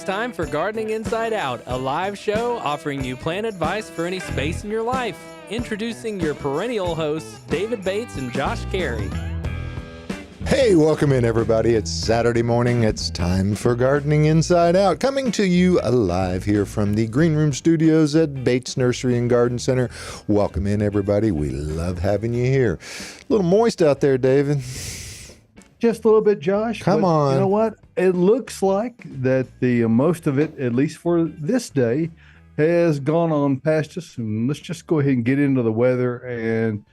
time for Gardening Inside Out, a live show offering you plant advice for any space in your life. Introducing your perennial hosts, David Bates and Josh Carey. Hey, welcome in, everybody. It's Saturday morning. It's time for Gardening Inside Out, coming to you live here from the Green Room Studios at Bates Nursery and Garden Center. Welcome in, everybody. We love having you here. A little moist out there, David. Just a little bit, Josh. Come on. You know what? It looks like that the most of it, at least for this day, has gone on past us. And let's just go ahead and get into the weather and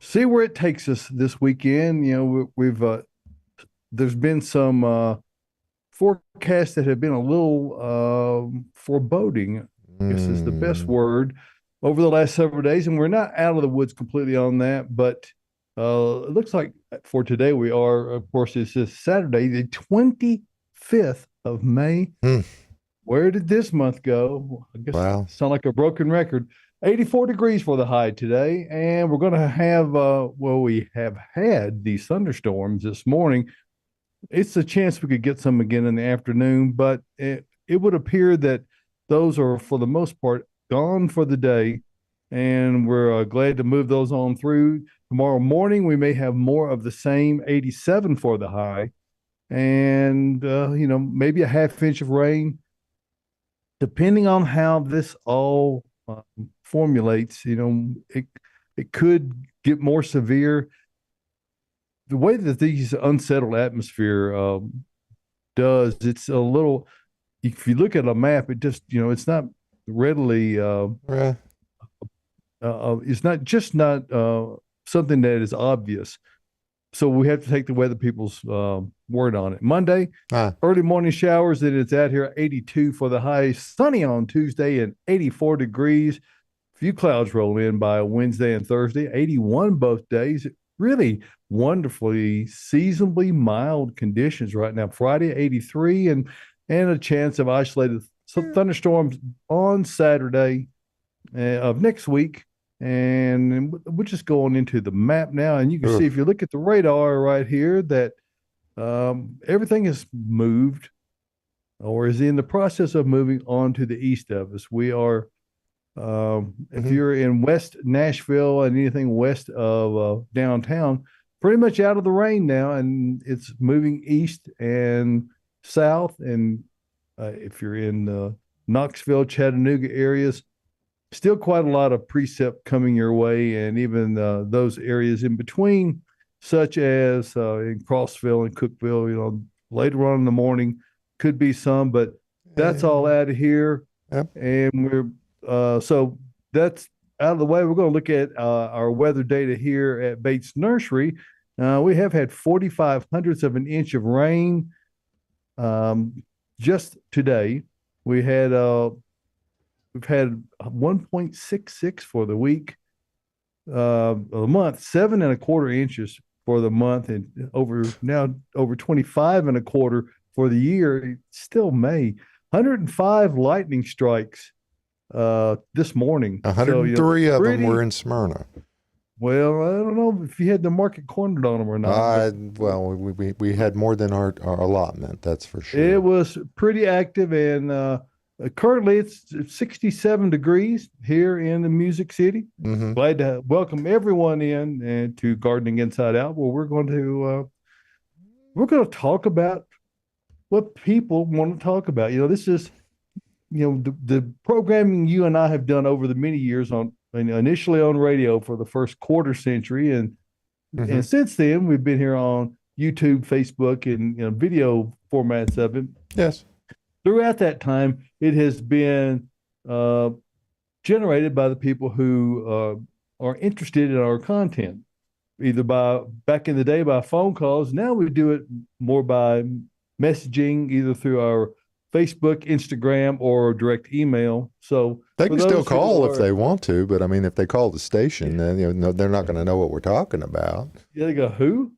see where it takes us this weekend. You know, we've there's been some forecasts that have been a little foreboding, I guess is the best word, over the last several days. And we're not out of the woods completely on that, but it looks like for today we are, of course, it's this Saturday, the 25th of May. Where did this month go? I guess it sound like a broken record. 84 degrees for the high today, and we're going to have, we have had these thunderstorms this morning. It's a chance we could get some again in the afternoon, but it would appear that those are, for the most part, gone for the day, and we're glad to move those on through. Tomorrow morning, we may have more of the same, 87 for the high, and, maybe a half inch of rain, depending on how this all formulates. It could get more severe. The way that these unsettled atmosphere does, it's a little, if you look at a map, it just, it's not readily, it's not something that is obvious. So we have to take the weather people's word on it. Monday, early morning showers, and it's out here 82 for the high. Sunny on Tuesday and 84 degrees. Few clouds roll in by Wednesday and Thursday, 81 both days. Really wonderfully, seasonably mild conditions right now. Friday, 83, and a chance of isolated thunderstorms on Saturday of next week. And we're just going into the map now, and you can see, if you look at the radar right here, that everything has moved or is in the process of moving on to the east of us. We are, if you're in West Nashville and anything west of downtown, pretty much out of the rain now, and it's moving east and south. And if you're in Knoxville, Chattanooga areas, still quite a lot of precip coming your way, and even those areas in between, such as in Crossville and Cookville, later on in the morning could be some, but that's all out of here. Yep. And we're so that's out of the way. We're going to look at our weather data here at Bates Nursery. We have had 45 hundredths of an inch of rain just today. We've had 1.66 for the week, a month, 7.25 inches for the month, and over 25.25 for the year. It's still May. 105 lightning strikes this morning. 103 of them were in Smyrna. Well, I don't know if you had the market cornered on them or not. We had more than our allotment, that's for sure. It was pretty active, and currently it's 67 degrees here in the Music City. Glad to welcome everyone in and to Gardening Inside Out, where we're going to talk about what people want to talk about. This is, the programming you and I have done over the many years initially on radio for the first quarter century. And since then, we've been here on YouTube, Facebook, and video formats of it. Yes. Throughout that time, it has been generated by the people who are interested in our content, either back in the day by phone calls. Now we do it more by messaging, either through our Facebook, Instagram, or direct email. So they can still call if they want to, but I mean, if they call the station, then they're not going to know what we're talking about. Yeah, they go, who?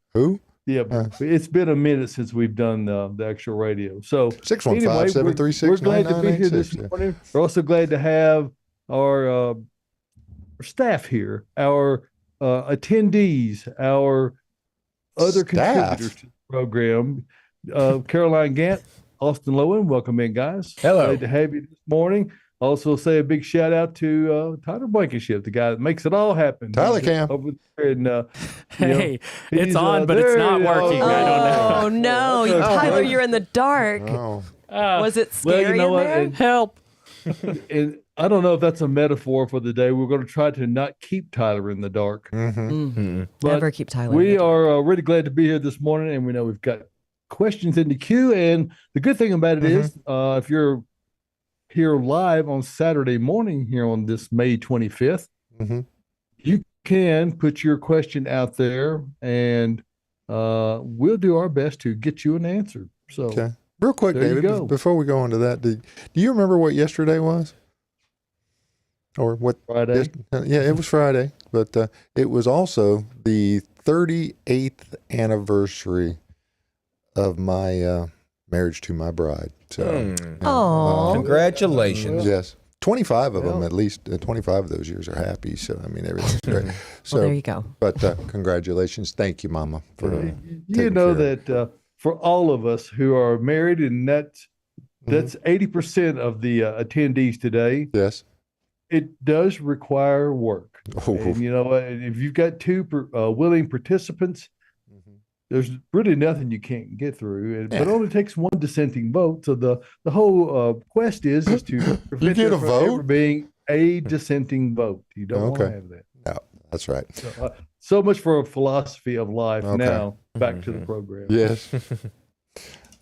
Yeah, it's been a minute since we've done the actual radio. So 615-736-9986. We're glad to be here this morning. We're also glad to have our staff here, our attendees, our other contributors to the program. Caroline Gant, Austin Lowen. Welcome in, guys. Hello. Glad to have you this morning. Also, say a big shout out to Tyler Blankenship, the guy that makes it all happen. Tyler Cam. Over there and, Hey, it's on, but it's not working. I don't know. Oh, no. Tyler, you're in the dark. Oh, Was it scary Well, you know in what? there? Help. And I don't know if that's a metaphor for the day. We're going to try to not keep Tyler in the dark. But Never keep Tyler. we in the dark. are really glad to be here this morning, and we know we've got questions in the queue. And the good thing about it is, if you're here live on Saturday morning here on this May 25th, you can put your question out there, and we'll do our best to get you an answer. So, okay. Real quick, There you David, go. before we go on to that, do you remember what yesterday was? Or what? Friday. Yeah, it was Friday, but it was also the 38th anniversary of my marriage to my bride. So, Aw. Congratulations. yes, 25 of them at least. 25 of those years are happy. So, I mean, everything's great. So, Well, there you go. But congratulations. Thank you, Mama, for You taking know care of that for all of us who are married, and that's 80% of the attendees today, Yes. it does require work. Oh. And you know what? If you've got two willing participants, there's really nothing you can't get through. But it only takes one dissenting vote. So the whole quest is to prevent get there a from vote? ever being a dissenting vote. You don't want to Okay. have that. No, that's right. So much for a philosophy of life. Okay. Now back to the program. Yes.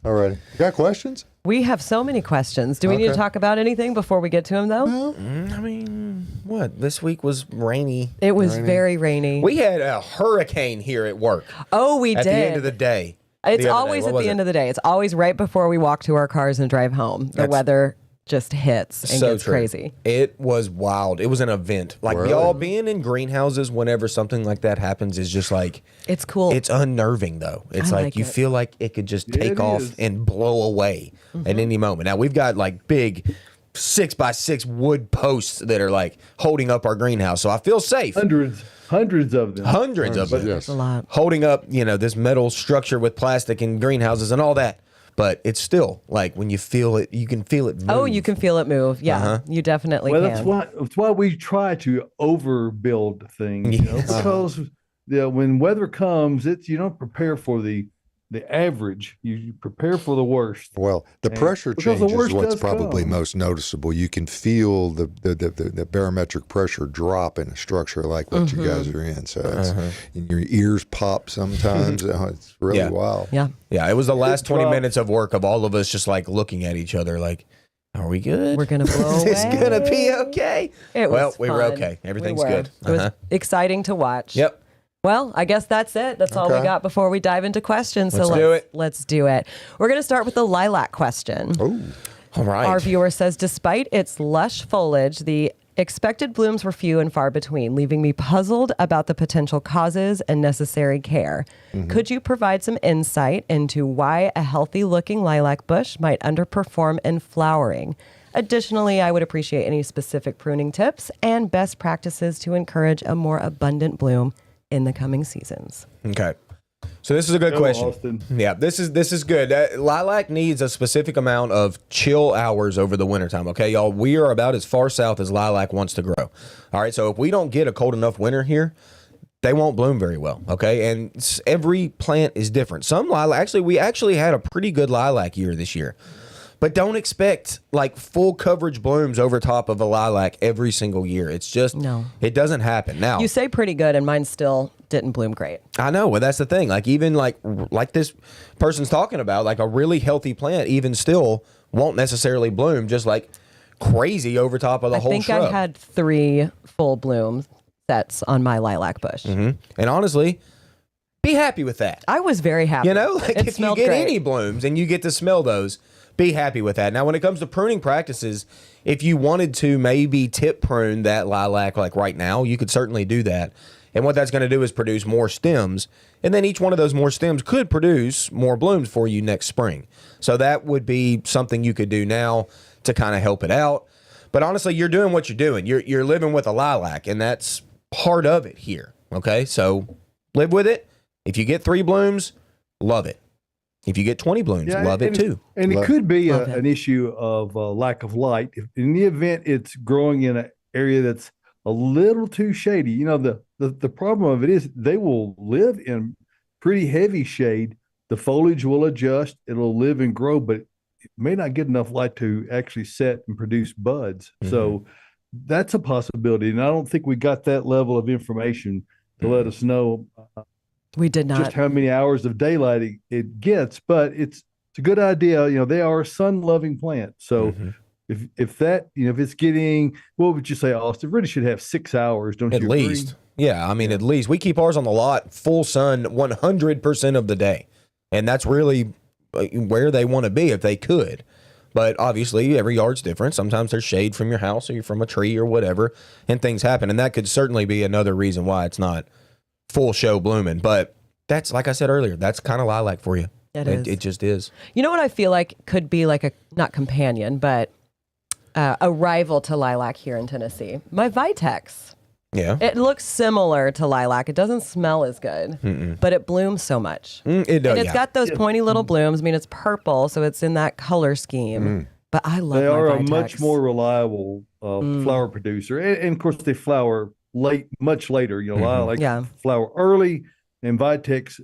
All righty. You got questions? We have so many questions. Do we need to Okay. talk about anything before we get to them, though? I mean, what? This week was rainy. It was very rainy. We had a hurricane here at work Oh, we at did. the end of the day. It's always at the end of the day. It's always right before we walk to our cars and drive home. The That's weather just hits and So gets true. crazy. It was wild. It was an event. Like Really? y'all being in greenhouses whenever something like that happens is just like It's cool. it's unnerving though. It's I like like you it. feel like it could just take it off is. and blow away Mm-hmm. at any moment. Now we've got like big 6x6 wood posts that are like holding up our greenhouse. So I feel safe. Hundreds of them. Hundreds of them. Yes. a lot. Holding up, this metal structure with plastic and greenhouses and all that. But it's still like when you feel it, you can feel it move. Oh, you can feel it move. Yeah, you definitely Well, can. that's why we try to overbuild things, because when weather comes, you don't prepare for the average. You prepare for the worst. Well, the pressure because the change is worst what's does probably come. most noticeable. You can feel the barometric pressure drop in a structure like what you guys are in. So it's, and your ears pop sometimes. It's really Yeah. wild. Yeah. Yeah, it was the last 20 drop. minutes of work of all of us just like looking at each other like, are we good? We're going to blow Is this away. going to be okay? It Well, was we were fun. okay. Everything's We were. good. It was exciting to watch. Yep. Well, I guess that's it. That's all we Okay. got before we dive into questions. Let's so do it. Let's do it. We're going to start with the lilac question. Oh, All right. Our viewer says, despite its lush foliage, the expected blooms were few and far between, leaving me puzzled about the potential causes and necessary care. Could you provide some insight into why a healthy-looking lilac bush might underperform in flowering? Additionally, I would appreciate any specific pruning tips and best practices to encourage a more abundant bloom in the coming seasons. Okay. So this is a good Go, question. Austin. Yeah, this is good. Lilac needs a specific amount of chill hours over the wintertime, okay, y'all? We are about as far south as lilac wants to grow. All right, so if we don't get a cold enough winter here, they won't bloom very well, okay? And every plant is different. Some lilac, we actually had a pretty good lilac year this year. But don't expect like full coverage blooms over top of a lilac every single year. It's just, it doesn't happen. Now, You say pretty good, and mine still didn't bloom great. I know, well, that's the thing. Like even like this person's talking about, like a really healthy plant even still won't necessarily bloom just like crazy over top of the I whole think shrub. I had 3 full bloom sets on my lilac bush. And honestly, be happy with that. I was very happy. Like it if you smelled get great. any blooms and you get to smell those, be happy with that. Now, when it comes to pruning practices, if you wanted to maybe tip prune that lilac like right now, you could certainly do that. And what that's going to do is produce more stems. And then each one of those more stems could produce more blooms for you next spring. So that would be something you could do now to kind of help it out. But honestly, you're doing what you're doing. You're living with a lilac, and that's part of it here. Okay, so live with it. If you get 3 blooms, love it. If you get 20 blooms, love it too. And it could be Love it. an issue of lack of light. If in the event it's growing in an area that's a little too shady, you know, the problem of it is they will live in pretty heavy shade. The foliage will adjust, it'll live and grow, but it may not get enough light to actually set and produce buds. So that's a possibility. And I don't think we got that level of information to let us know We did not. just how many hours of daylight it gets, but it's a good idea. You know, they are a sun-loving plant. So if that, you know, if it's getting, what would you say, Austin? Really should have 6 hours, don't At you agree? least. Yeah, I mean, at least. We keep ours on the lot, full sun, 100% of the day. And that's really where they want to be if they could. But obviously, every yard's different. Sometimes there's shade from your house or you're from a tree or whatever, and things happen. And that could certainly be another reason why it's not full show blooming. But that's, like I said earlier, that's kind of lilac for you. It is. It just is. You know what I feel like could be like a, not companion, but a rival to lilac here in Tennessee? My Vitex. Yeah. It looks similar to lilac. It doesn't smell as good, but it blooms so much. It does. And it's got those pointy little blooms. I mean, it's purple, so it's in that color scheme. But I love They my are a Vitex. much more reliable flower producer. And of course, they flower late, much later. You know, lilac flower early and Vitex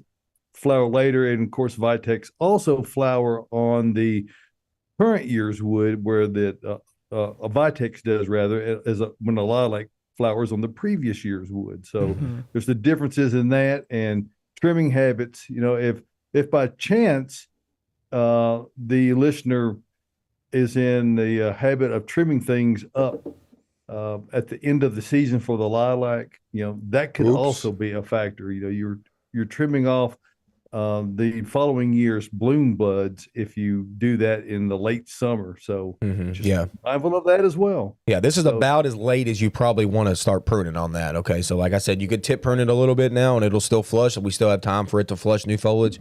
flower later. And of course, Vitex also flower on the current year's wood, where that a Vitex does rather, when a lilac flowers on the previous year's wood. So there's the differences in that and trimming habits. You know, if by chance the listener is in the habit of trimming things up at the end of the season for the lilac, you know, that could also be a factor. You know, you're trimming off the following year's bloom buds if you do that in the late summer. So just be mindful of that as well. Yeah, this is about as late as you probably want to start pruning on that. Okay, so like I said, you could tip prune it a little bit now and it'll still flush. We still have time for it to flush new foliage.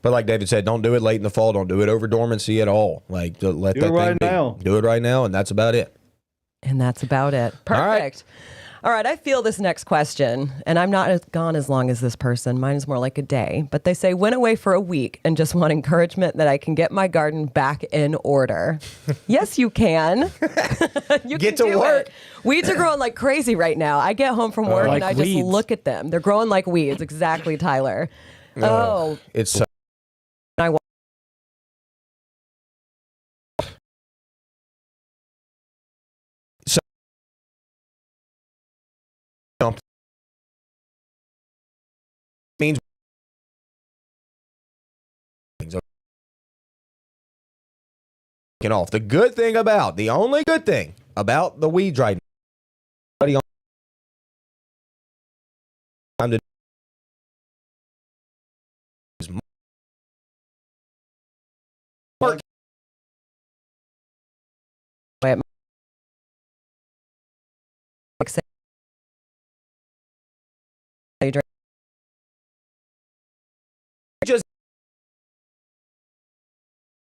But like David said, don't do it late in the fall. Don't do it over dormancy at all. Like, let Do that it right thing be. now. Do it right now, and that's about it. And that's about it. Perfect. All right, I feel this next question, and I'm not gone as long as this person. Mine is more like a day. But they say, went away for a week and just want encouragement that I can get my garden back in order. Yes, you can. You Get can to do work. it. Weeds are growing like crazy right now. I get home from work Like and I just weeds. look at them. They're growing like weeds. Exactly, Tyler. It's I want means off. The only good thing about the weeds right now, time to mark. Just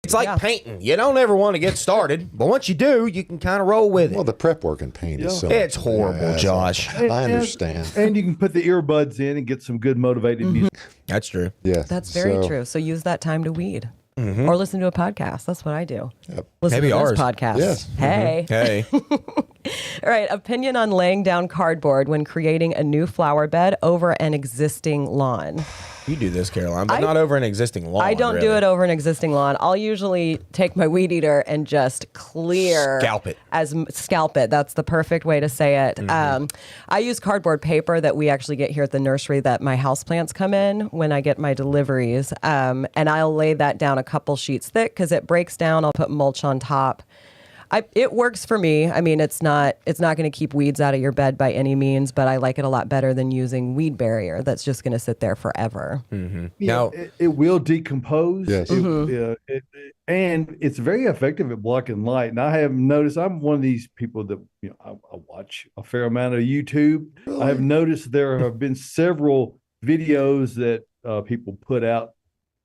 it's like painting. You don't ever want to get started, but once you do, you can kind of roll with it. Well, the prep work and paint is so. It's horrible, Josh. I understand. And you can put the earbuds in and get some good motivated music. That's true. Yeah, That's very true. So use that time to weed. Or listen to a podcast. That's what I do. Listen Maybe to ours. this podcast. Yes. Hey. Hey. All right. Opinion on laying down cardboard when creating a new flower bed over an existing lawn. You do this, Caroline, but not over an existing lawn. I don't do really. it over an existing lawn. I'll usually take my weed eater and just clear. Scalp it. That's the perfect way to say it. I use cardboard paper that we actually get here at the nursery that my houseplants come in when I get my deliveries. And I'll lay that down a couple sheets thick because it breaks down. I'll put mulch on top. It works for me. I mean, it's not going to keep weeds out of your bed by any means, but I like it a lot better than using weed barrier that's just going to sit there forever. Now, It will decompose. Yes. And it's very effective at blocking light. And I have noticed, I'm one of these people that, you know, I watch a fair amount of YouTube. I have noticed there have been several videos that people put out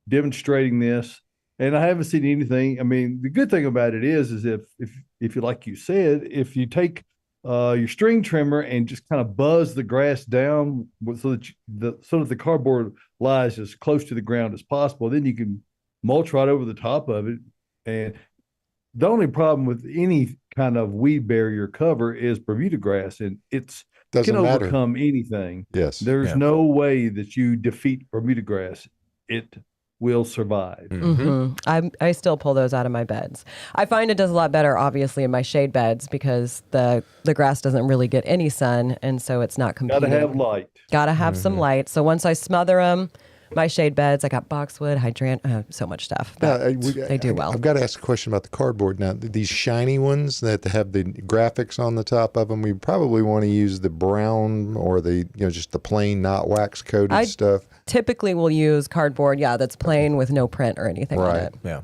demonstrating this. And I haven't seen anything. I mean, the good thing about it is if you, like you said, if you take your string trimmer and just kind of buzz the grass down so that the cardboard lies as close to the ground as possible, then you can mulch right over the top of it. And the only problem with any kind of weed barrier cover is Bermuda grass, and it Doesn't can matter. overcome anything. Yes. There's Yeah. no way that you defeat Bermuda grass. It will survive. I still pull those out of my beds. I find it does a lot better, obviously, in my shade beds because the grass doesn't really get any sun, and so it's not competing. Gotta have light. Gotta have some light. So once I smother them, my shade beds, I got boxwood, hydrangea, so much stuff. But they do well. I've got to ask a question about the cardboard now. These shiny ones that have the graphics on the top of them, we probably want to use the brown or just the plain, not wax coated stuff. Typically will use cardboard, that's plain with no print or anything on it. Yeah.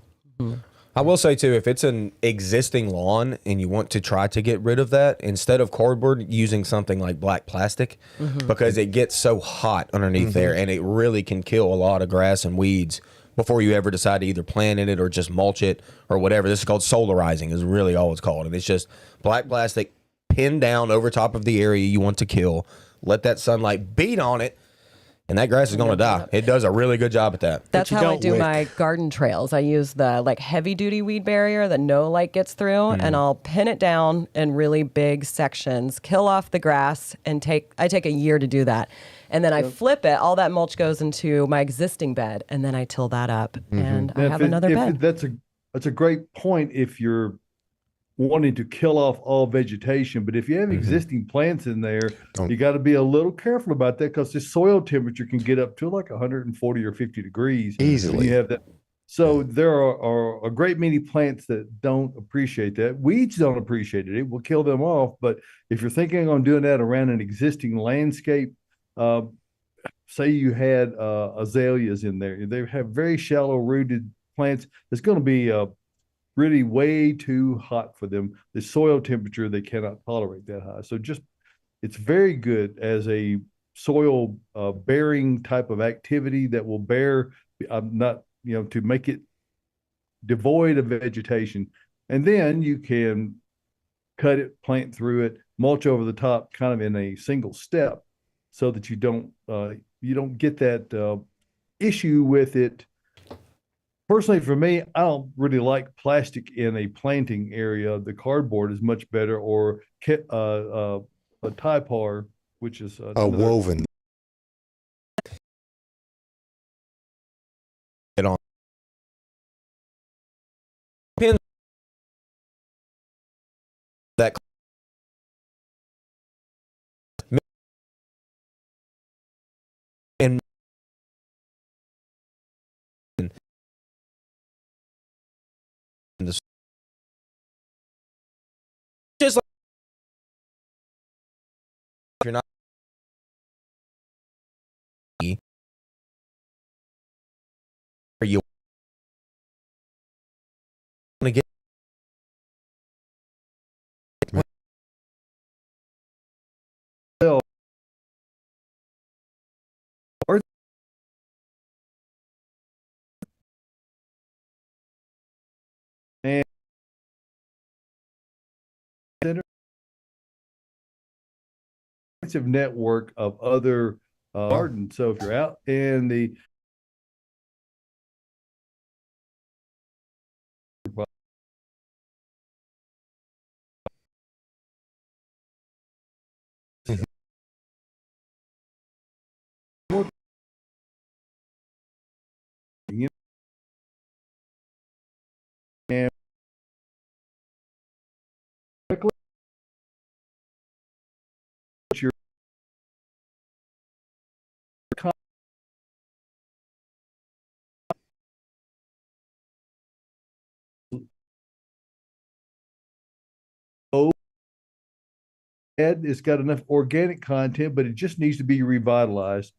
I will say too, if it's an existing lawn and you want to try to get rid of that, instead of cardboard, using something like black plastic, because it gets so hot underneath there and it really can kill a lot of grass and weeds before you ever decide to either plant in it or just mulch it or whatever. This is called solarizing, is really all it's called. And it's just black plastic pinned down over top of the area you want to kill. Let that sunlight beat on it, and that grass is going to die. It does a really good job at that. That's how I do my garden trails. I use the heavy duty weed barrier that no light gets through, and I'll pin it down in really big sections, kill off the grass, and I take a year to do that. And then I flip it. All that mulch goes into my existing bed, and then I till that up, and I have another bed. That's a great point if you're wanting to kill off all vegetation. But if you have existing plants in there, you got to be a little careful about that because the soil temperature can get up to like 140 or 50 degrees. Easily. You have that. So there are a great many plants that don't appreciate that. Weeds don't appreciate it. It will kill them off. But if you're thinking on doing that around an existing landscape, say you had azaleas in there, they have very shallow rooted plants. It's going to be really way too hot for them. The soil temperature, they cannot tolerate that high. So it's very good as a soil bearing type of activity that will bear, to make it devoid of vegetation. And then you can cut it, plant through it, mulch over the top kind of in a single step so that you don't get that issue with it. Personally, for me, I don't really like plastic in a planting area. The cardboard is much better, or a typar, which is a woven. It on that and just like if you're not are you want to get and network of other gardens. So if you're out in the and your it's got enough organic content, but it just needs to be revitalized.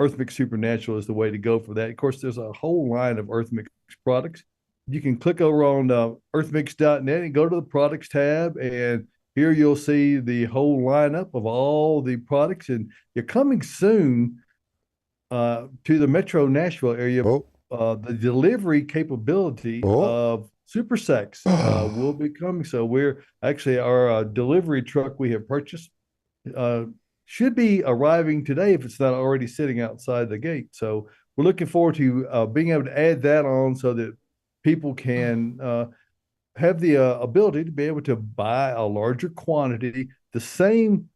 Earth Mix Supernatural is the way to go for that. Of course, there's a whole line of Earth Mix products. You can click over on earthmix.net and go to the products tab, and here you'll see the whole lineup of all the products. And you're coming soon to the Metro Nashville area. The delivery capability of Super Sex will be coming. So we're actually our delivery truck we have purchased should be arriving today if it's not already sitting outside the gate. So we're looking forward to being able to add that on so that people can have the ability to be able to buy a larger quantity, the same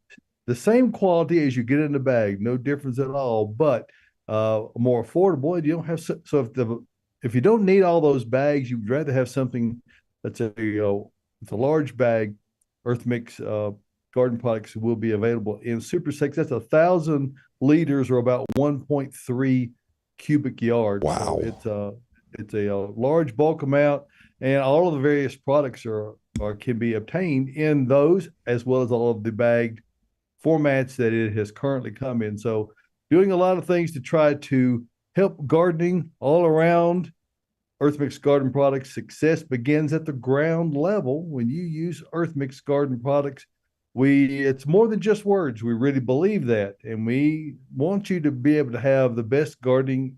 quality as you get in the bag, no difference at all, but more affordable. And you don't have if you don't need all those bags, you'd rather have something that's it's a large bag. Earth Mix garden products will be available in super sacks. That's 1,000 liters or about 1.3 cubic yards. Wow. So it's a large bulk amount, and all of the various products can be obtained in those, as well as all of the bagged formats that it has currently come in. So doing a lot of things to try to help gardening all around. Earth Mix Garden Products success begins at the ground level. When you use Earth Mix Garden Products, it's more than just words. We really believe that, and we want you to be able to have the best gardening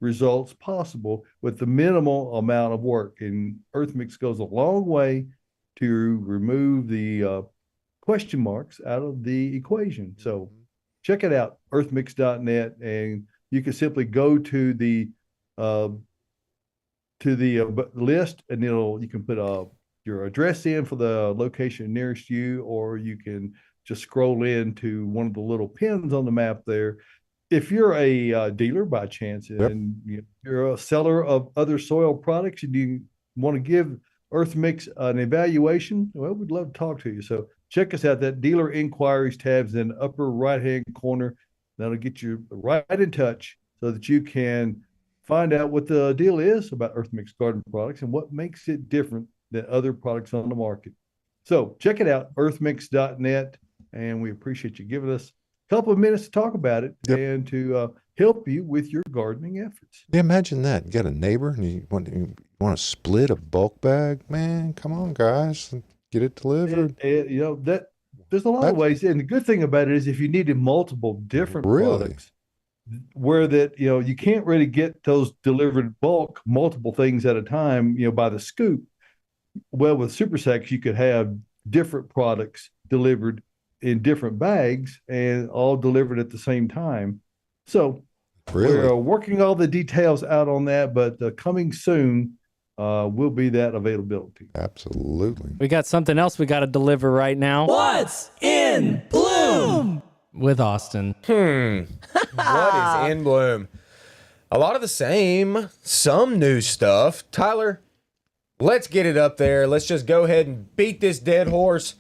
results possible with the minimal amount of work. And Earth Mix goes a long way to remove the question marks out of the equation. So check it out, earthmix.net, and you can simply go to the list, and you can put your address in for the location nearest you, or you can just scroll into one of the little pins on the map there. If you're a dealer by chance, and you're a seller of other soil products, and you want to give Earth Mix an evaluation, well, we'd love to talk to you. So check us out. That dealer inquiries tab's in the upper right-hand corner. That'll get you right in touch so that you can find out what the deal is about Earth Mix Garden Products and what makes it different than other products on the market. So check it out, earthmix.net, and we appreciate you giving us a couple of minutes to talk about it and to help you with your gardening efforts. Yeah, imagine that. You got a neighbor and you want to split a bulk bag? Man, come on, guys. Get it delivered. That there's a lot of ways. And the good thing about it is if you needed multiple different products, where you can't really get those delivered bulk, multiple things at a time, by the scoop. Well, with super sacks, you could have different products delivered in different bags and all delivered at the same time. So we're working all the details out on that, but coming soon will be that availability. Absolutely. We got something else we got to deliver right now. What's in bloom? With Austin. What is in bloom? A lot of the same, some new stuff. Tyler, let's get it up there. Let's just go ahead and beat this dead horse.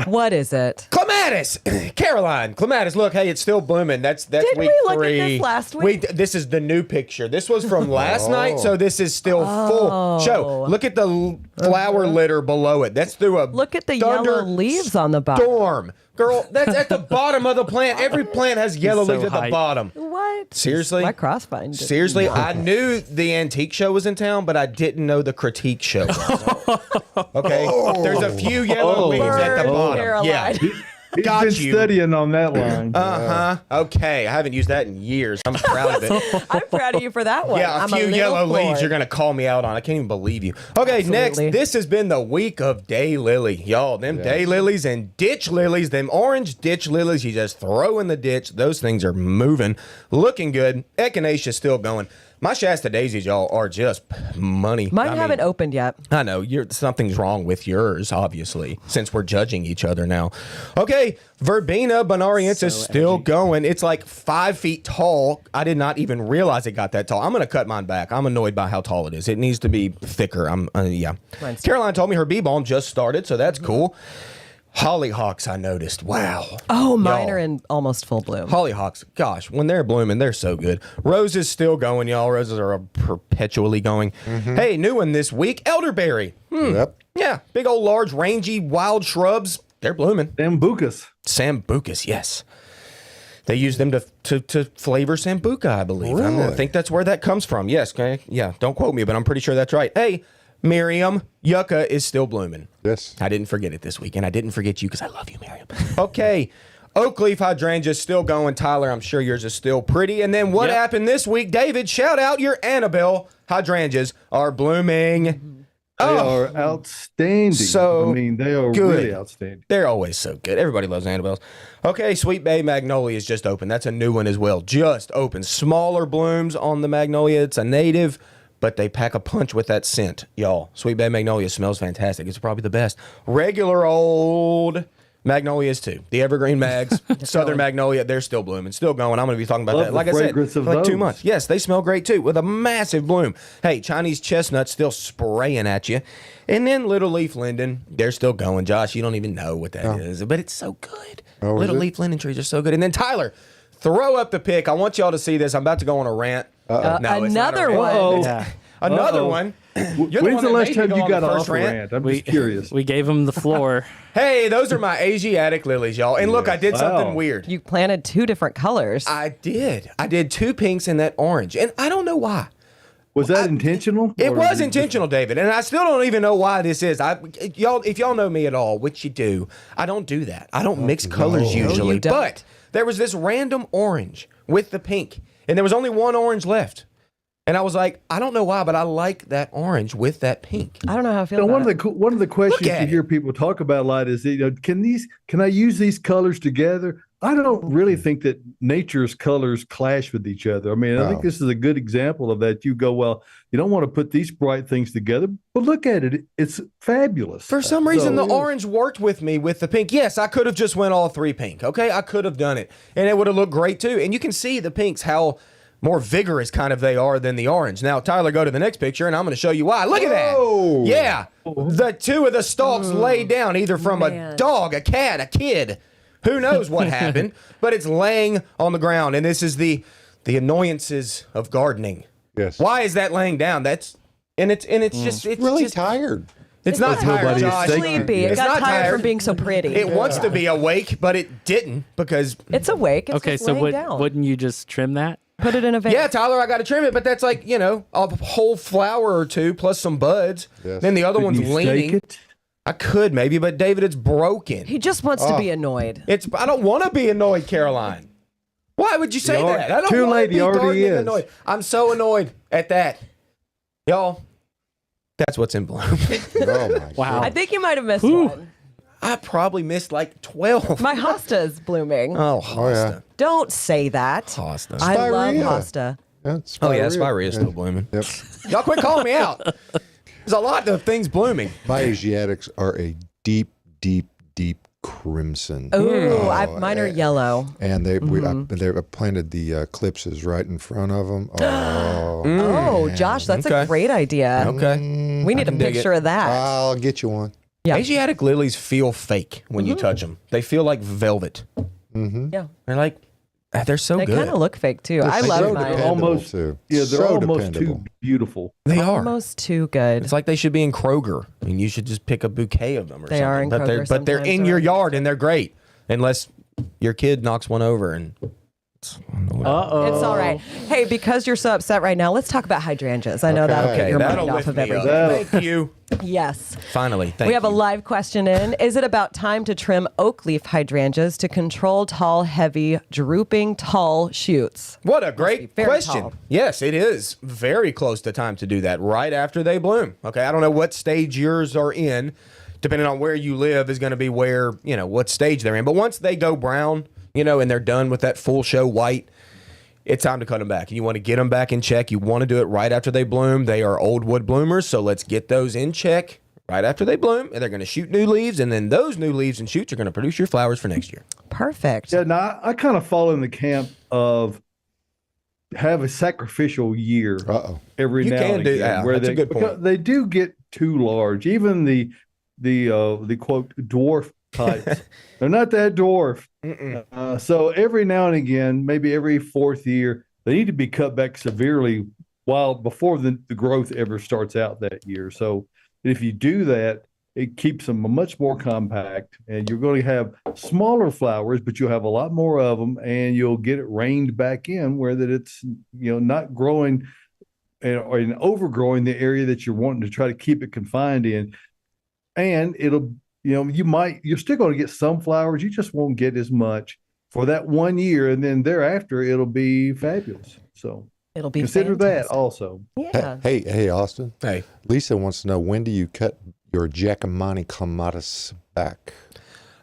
What is it? Clematis, Caroline, clematis. Look, hey, it's still blooming. That's Did week we look 3. at this last week? This is the new picture. This was from last night, so this is still full. Show. Look at the flower litter below it. That's through a Look at the yellow leaves on the bottom. storm. Girl, that's at the bottom of the plant. Every plant has yellow leaves at the bottom. What? Seriously? My crossvine. Seriously, I knew the antique show was in town, but I didn't know the critique show was. Okay, there's a few yellow leaves at the bottom. Caroline. Yeah, He's got been you. studying on that line. Okay, I haven't used that in years. I'm proud of it. I'm proud of you for that one. Yeah, a I'm few little yellow floored. leaves you're going to call me out on. I can't even believe you. Okay, next. Absolutely. This has been the week of daylily. Y'all, them daylilies and ditch lilies, them orange ditch lilies you just throw in the ditch. Those things are moving, looking good. Echinacea's still going. My Shasta daisies, y'all, are just money. Mine haven't opened yet. I know something's wrong with yours, obviously, since we're judging each other now. Okay, Verbena bonariensis still going. It's like 5 feet tall. I did not even realize it got that tall. I'm going to cut mine back. I'm annoyed by how tall it is. It needs to be thicker. Caroline told me her bee balm just started, so that's cool. Hollyhocks, I noticed. Wow. Oh, mine are in almost full bloom. Hollyhocks, gosh, when they're blooming, they're so good. Roses still going, y'all. Roses are perpetually going. Hey, new one this week, elderberry. Yep. Yeah, big old large, rangy, wild shrubs. They're blooming. Sambucus, yes. They use them to flavor Sambuca, I believe. Really? I think that's where that comes from. Yes, okay. Yeah, don't quote me, but I'm pretty sure that's right. Hey, Miriam, yucca is still blooming. Yes. I didn't forget it this week, and I didn't forget you because I love you, Miriam. Okay. Oak leaf hydrangea is still going. Tyler, I'm sure yours is still pretty. And then what happened this week? David, shout out your Annabelle hydrangeas are blooming. They are outstanding. So I mean, they are good. really outstanding. They're always so good. Everybody loves Annabelle's. Okay, Sweet Bay Magnolia is just open. That's a new one as well. Just open. Smaller blooms on the Magnolia. It's a native, but they pack a punch with that scent, y'all. Sweet Bay Magnolia smells fantastic. It's probably the best. Regular old Magnolias too. The Evergreen Mags, Southern Magnolia, they're still blooming, still going. I'm going to be talking about Love that. the Like I said, fragrance for of like 2 those. months. Yes, they smell great too with a massive bloom. Hey, Chinese chestnut still spraying at you. And then Little Leaf Linden, they're still going. Josh, you don't even know what that is, but it's so good. Oh, is Little it? Leaf Linden trees are so good. And then Tyler, throw up the pic. I want y'all to see this. I'm about to go on a rant. No, it's not a Another rant. one. Uh-oh. Yeah. Another Uh-oh. one. You're When's one the that last made me time go you on got the off first a rant? I'm just curious. We gave him the floor. Hey, those are my Asiatic lilies, y'all. And look, I did something Wow. weird. You planted 2 different colors. I did. I did 2 pinks and that orange. And I don't know why. Was that intentional? It Or was you intentional, David. And I still don't even know why this is. If y'all know me at all, which you do, I don't do that. I don't mix colors usually. you don't. But there was this random orange with the pink. And there was only one orange left. And I was like, I don't know why, but I like that orange with that pink. I don't know how I feel know, about one of the questions at you it. hear people talk about a lot is, can I use these colors together? I don't really think that nature's colors clash with each other. I mean, I think No. this is a good example of that. You go, well, you don't want to put these bright things together, but look at it. It's fabulous. For some reason, So- the orange worked with me with the pink. Yes, I could have just went all 3 pink. Okay, I could have done it. And it would have looked great too. And you can see the pinks, how more vigorous kind of they are than the orange. Now, Tyler, go to the next picture, and I'm going to show you why. Look at that. Oh. Yeah. The 2 of the stalks laid down either from a Man. dog, a cat, a kid. Who knows what happened, but it's laying on the ground. And this is the annoyances of gardening. Yes. Why is that laying down? It's Really just tired. It's not Because tired, nobody is Josh. thinking. Sleepy. It It's got not tired from tired. being so pretty. It wants to be awake, but it didn't because It's awake. It's Okay, just so laying down. wouldn't you just trim that? Put it in a vase. yeah, Tyler, I got to trim it, but that's like a whole flower or 2 plus some buds. Yes. Then the other Couldn't one's you stake leaning. it? I could maybe, but David, it's broken. He just wants to be annoyed. I don't want to be annoyed, Caroline. Why would you say You are- that? I don't too want late, to be he already gardening is. annoyed. I'm so annoyed at that, y'all. That's what's in bloom. Oh my Wow. I think you might have missed one. I probably missed like 12. My hosta's blooming. Oh, yeah. hosta. Don't say that. Hosta. I love Spirea. hosta. That's Oh yeah, Spirea. Spirea's still blooming. Yep. Y'all quit calling me out. There's a lot of things blooming. My Asiatics are a deep, deep, deep crimson. Ooh, mine are yellow. And they planted the eclipses right in front of them. Oh, Oh, Josh, that's a Okay. great idea. Okay. We need a can dig picture it. of that. I'll get you one. Yeah. Asiatic lilies feel fake when you touch them. They feel like velvet. Yeah. They're like, they're so They good. kind of look fake too. I so love dependable. mine. They're almost too. Yeah, they're So almost dependable. too beautiful. They are. Almost too good. It's like they should be in Kroger, and you should just pick a bouquet of them or They something. are in but Kroger but they're sometimes, in your right? yard and they're great, unless your kid knocks one over and. Uh-oh. It's all right. Hey, because you're so upset right now, let's talk about hydrangeas. I know that'll get Okay, your That'll mind off lift of me everything. up. Thank you. Yes. Finally, thank We have you. a live question in. Is it about time to trim oak leaf hydrangeas to control tall, heavy, drooping, tall shoots? What a great very question. tall. Yes, it is very close to time to do that right after they bloom. Okay, I don't know what stage yours are in. Depending on where you live is going to be where, what stage they're in. But once they go brown, and they're done with that full show white, it's time to cut them back. You want to get them back in check. You want to do it right after they bloom. They are old wood bloomers, so let's get those in check right after they bloom, and they're going to shoot new leaves, and then those new leaves and shoots are going to produce your flowers for next year. Perfect. Yeah, now I kind of fall in the camp of have a sacrificial year every You now can and do again, that. where That's a they, good because point. they do get too large. Even the quote dwarf types, they're not that dwarf. So every now and again, maybe every 4th year, they need to be cut back severely before the growth ever starts out that year. So if you do that, it keeps them much more compact, and you're going to have smaller flowers, but you'll have a lot more of them, and you'll get it reined back in where that it's not growing or overgrowing the area that you're wanting to try to keep it confined in. And it'll you're still going to get some flowers, you just won't get as much for that 1 year, and then thereafter it'll be fabulous. So It'll be consider that fantastic. also. Yeah. Hey, Austin. Hey, Lisa wants to know, when do you cut your Giacomani clematis back?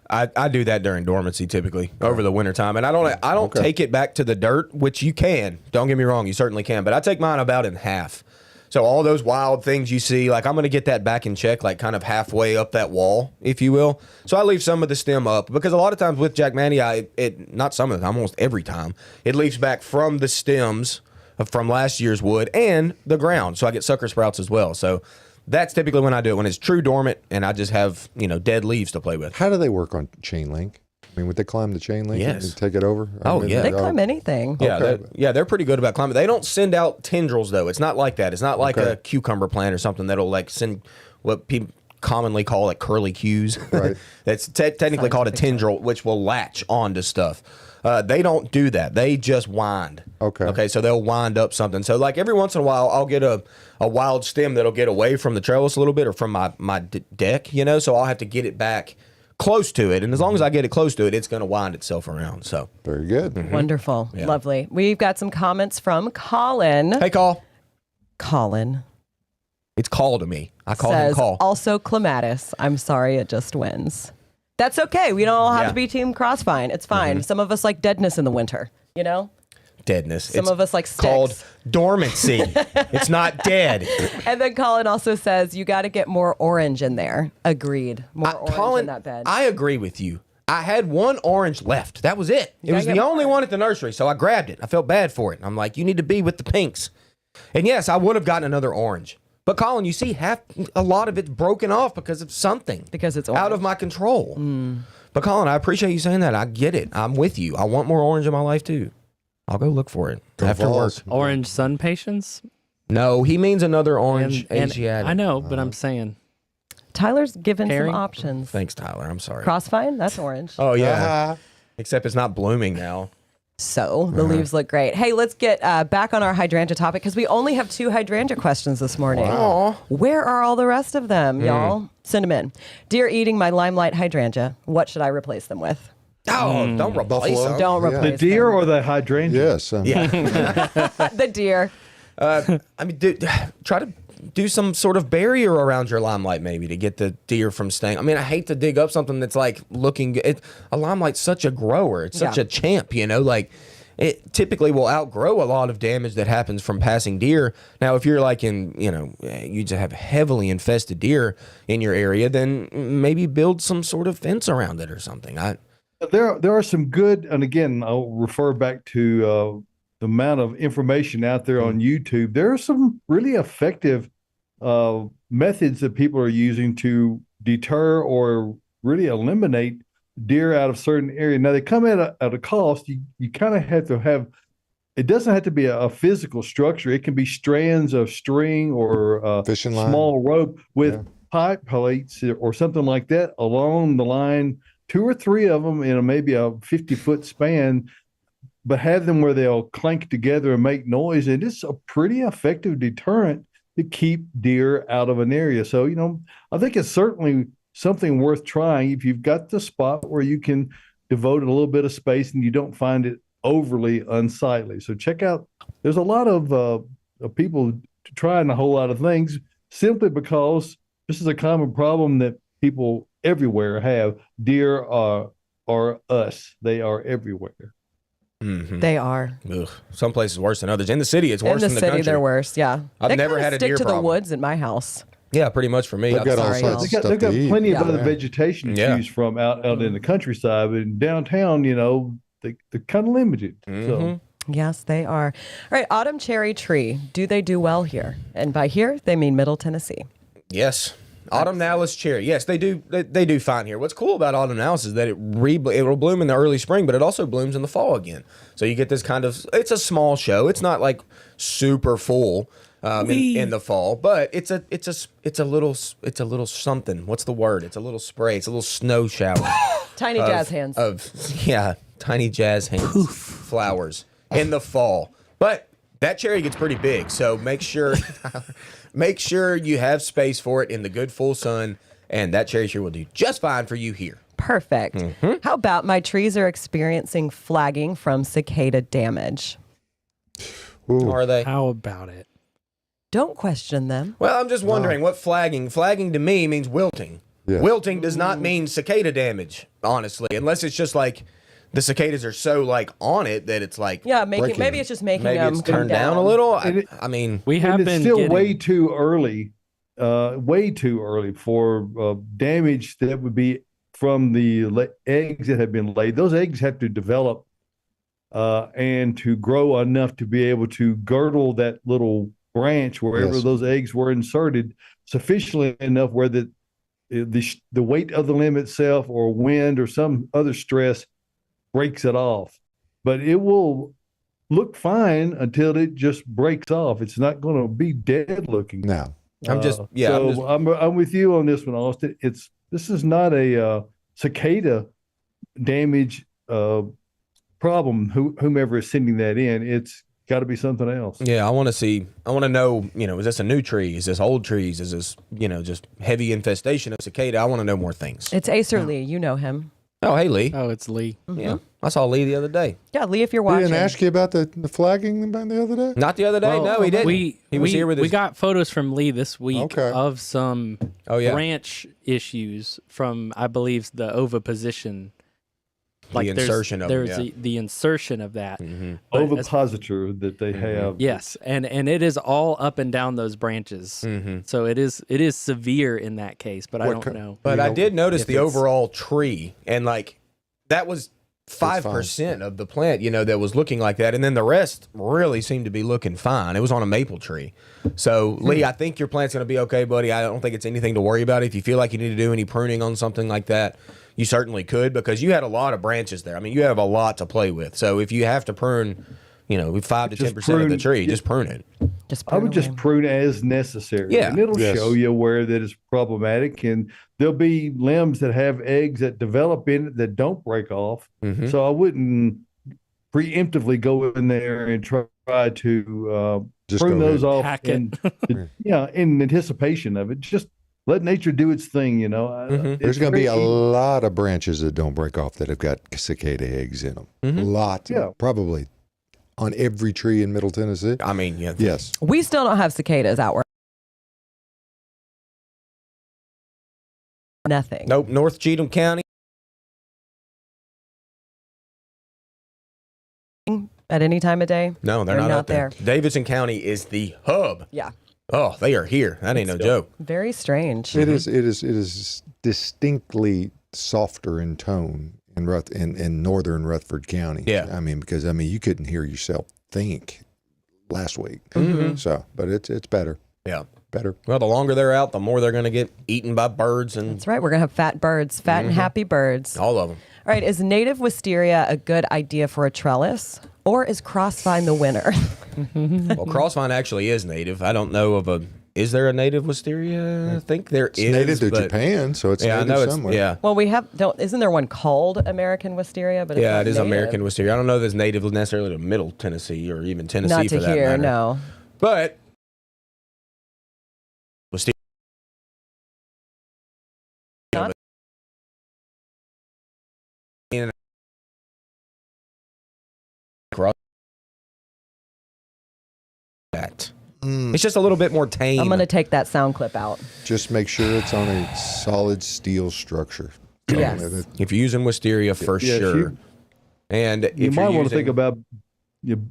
I do that during dormancy typically over the wintertime. And I don't Okay. take it back to the dirt, which you can. Don't get me wrong, you certainly can. But I take mine about in half. So all those wild things you see, like I'm going to get that back in check, like kind of halfway up that wall, if you will. So I leave some of the stem up because a lot of times with Jackmania, not some of the time, almost every time, it leaves back from the stems from last year's wood and the ground. So I get sucker sprouts as well. So that's typically when I do it, when it's true dormant and I just have, dead leaves to play with. How do they work on chain link? I mean, would they climb the chain link Yes. and take it over? Oh, yeah. They climb anything. Yeah, Okay. they're pretty good about climbing. They don't send out tendrils though. It's not like that. It's not like Okay. a cucumber plant or something that'll like send what people commonly call like curly cues. Right. That's technically called a tendril, which will latch onto stuff. They don't do that. They just wind. Okay. Okay, so they'll wind up something. So like every once in a while, I'll get a wild stem that'll get away from the trellis a little bit or from my deck, so I'll have to get it back close to it. And as long as I get it close to it, it's going to wind itself around. So Very good. Wonderful. Lovely. We've got some comments from Colin. hey, Call. Colin It's Call to me. I call him says, Call. also clematis. I'm sorry, it just wins. That's okay. We don't all have Yeah. to be Team Crossvine. It's fine. Some of us like deadness in the winter, Deadness. Some of us like sticks. Called dormancy. It's not dead. And then Colin also says, you got to get more orange in there. Agreed. More orange Colin, in that bed. I agree with you. I had one orange left. That was it. It was gotta the get only more. one at the nursery, so I grabbed it. I felt bad for it. I'm like, you need to be with the pinks. And yes, I would have gotten another orange. But Colin, you see, a lot of it's broken off because of something. Because it's out orange. of my control. But Colin, I appreciate you saying that. I get it. I'm with you. I want more orange in my life too. I'll go look for it after work. Vols. Orange sun patience? No, he means another orange And Asiatic. I know, but I'm saying. Tyler's given Harry? some options. Thanks, Tyler. I'm sorry. Crossvine, that's orange. Oh yeah. Ah. Except it's not blooming now. So the leaves look great. Hey, let's get back on our hydrangea topic because we only have 2 hydrangea questions this morning. Aw. Where are all the rest of them, y'all? Send them in. Dear eating my limelight hydrangea, what should I replace them with? Oh, don't replace Buffalo. them. Don't Yeah. The replace deer them. or the hydrangea? Yes. The deer. I mean, try to do some sort of barrier around your limelight maybe to get the deer from staying. I mean, I hate to dig up something that's like looking good. A limelight's such a grower. It's such Yeah. a champ, like it typically will outgrow a lot of damage that happens from passing deer. Now, if you're like in, you just have heavily infested deer in your area, then maybe build some sort of fence around it or something. There are some good, and again, I'll refer back to the amount of information out there on YouTube. There are some really effective methods that people are using to deter or really eliminate deer out of certain areas. Now they come at a cost. You kind of have to have. It doesn't have to be a physical structure. It can be strands of string or Fishing line. small rope with pipe plates or something like that along the line. 2 or 3 of them in maybe a 50-foot span, but have them where they'll clank together and make noise. And it's a pretty effective deterrent to keep deer out of an area. So, I think it's certainly something worth trying if you've got the spot where you can devote a little bit of space and you don't find it overly unsightly. So check out, there's a lot of people trying a whole lot of things simply because this is a common problem that people everywhere have. Deer are us. They are everywhere. Mm-hmm. They are. Ugh, some places worse than others. In the city, it's worse In the than the city, country. they're worse. Yeah. I've They never kinda had a stick deer to problem. the woods in my house. Yeah, pretty much for me. They've got all sorry, sorts y'all. of They've stuff got to eat. plenty Yeah. of other vegetation to Yeah. choose from out in the countryside, but in downtown, they're kind of limited. So Yes, they are. All right, autumn cherry tree. Do they do well here? And by here, they mean Middle Tennessee. Yes. Autumnalis cherry. Yes, they do. They do fine here. What's cool about autumnalis is that it will bloom in the early spring, but it also blooms in the fall again. So you get this kind of. It's a small show. It's not like super full in the fall, but it's a little something. What's the word? It's a little spray. It's a little snow shower. Tiny jazz hands. Tiny jazz hands. Flowers in the fall, but that cherry gets pretty big. So make sure you have space for it in the good full sun, and that cherry tree will do just fine for you here. Perfect. How about my trees are experiencing flagging from cicada damage? Ooh. Are they? How about it? Don't question them. Well, I'm just wondering what flagging. Flagging to me means wilting. Yes. Wilting does not mean cicada damage, honestly, unless it's just like the cicadas are so like on it that it's like Yeah, breaking maybe them. it's just making maybe them it's come turned down a little. I mean, We have And it's been still getting, way too early for damage that would be from the eggs that have been laid. Those eggs have to develop and to grow enough to be able to girdle that little branch wherever Yes. those eggs were inserted sufficiently enough where the weight of the limb itself or wind or some other stress breaks it off. But it will look fine until it just breaks off. It's not going to be dead looking. No. I'm just I'm with you on this one, Austin. This is not a cicada damage problem. Whomever is sending that in, it's got to be something else. yeah, I want to know, is this a new tree? Is this old trees? Is this, just heavy infestation of cicada? I want to know more things. It's Acer Lee. You know him. Oh, hey, Lee. Oh, it's Lee. Yeah, I saw Lee the other day. Yeah, Lee, if you're He watching. didn't ask you about the flagging the other day? Not the other day. No, he didn't. He was here with we his. got photos from Lee this week Okay. of some Oh, yeah. branch issues from, I believe, the oviposition. The insertion of there's them, yeah. the insertion of that. But as- Ovipositor that they have. yes, and it is all up and down those branches. So it is severe in that case, but I What don't co- know. But I did notice if the it's- overall tree, and like that was 5% of the plant, that was looking like that, and then the rest really seemed to be looking fine. It was on a maple tree. So Lee, I think your plant's going to be okay, buddy. I don't think it's anything to worry about. If you feel like you need to do any pruning on something like that, you certainly could, because you had a lot of branches there. I mean, you have a lot to play with. So if you have to prune, 5 to 10% of the prune- tree, just prune it. I would just prune as necessary. Yeah. And it'll Yes. show you where that is problematic. And there'll be limbs that have eggs that develop in it that don't break off. So I wouldn't preemptively go in there and try to Just prune go those ahead. off Hack it. in anticipation of it. Just let nature do its thing, There's going to be a lot of branches that don't break off that have got cicada eggs in them. A lot. Yeah. Probably on every tree in Middle Tennessee. I mean, yeah. Yes. We still don't have cicadas out where. Nothing. Nope, North Cheatham County. At any time of day. No, they're not up there. Davidson County is the hub. Yeah. Oh, they are here. That ain't no joke. Very strange. It is distinctly softer in tone in northern Rutherford County. Yeah. I mean, because you couldn't hear yourself think last week. So, but it's better. Yeah. Better. Well, the longer they're out, the more they're going to get eaten by birds and That's right. We're going to have fat birds, fat and happy birds. all of them. All right. Is native wisteria a good idea for a trellis, or is crossvine the winner? Well, crossvine actually is native. I don't know of is there a native wisteria? I think there It's is. native to but- Japan, so it's Yeah, I native know it's, somewhere. yeah. Well, isn't there one called American wisteria? But it's Yeah, not it is native. American wisteria. I don't know if it's native necessarily to Middle Tennessee or even Tennessee Not for to that here, matter. no. But wisteria. Not- In- that. It's just a little bit more tame. I'm going to take that sound clip out. Just make sure it's on a solid steel structure. Yes. if you're using wisteria, for Yes, sure. And if You might you're want to think using- about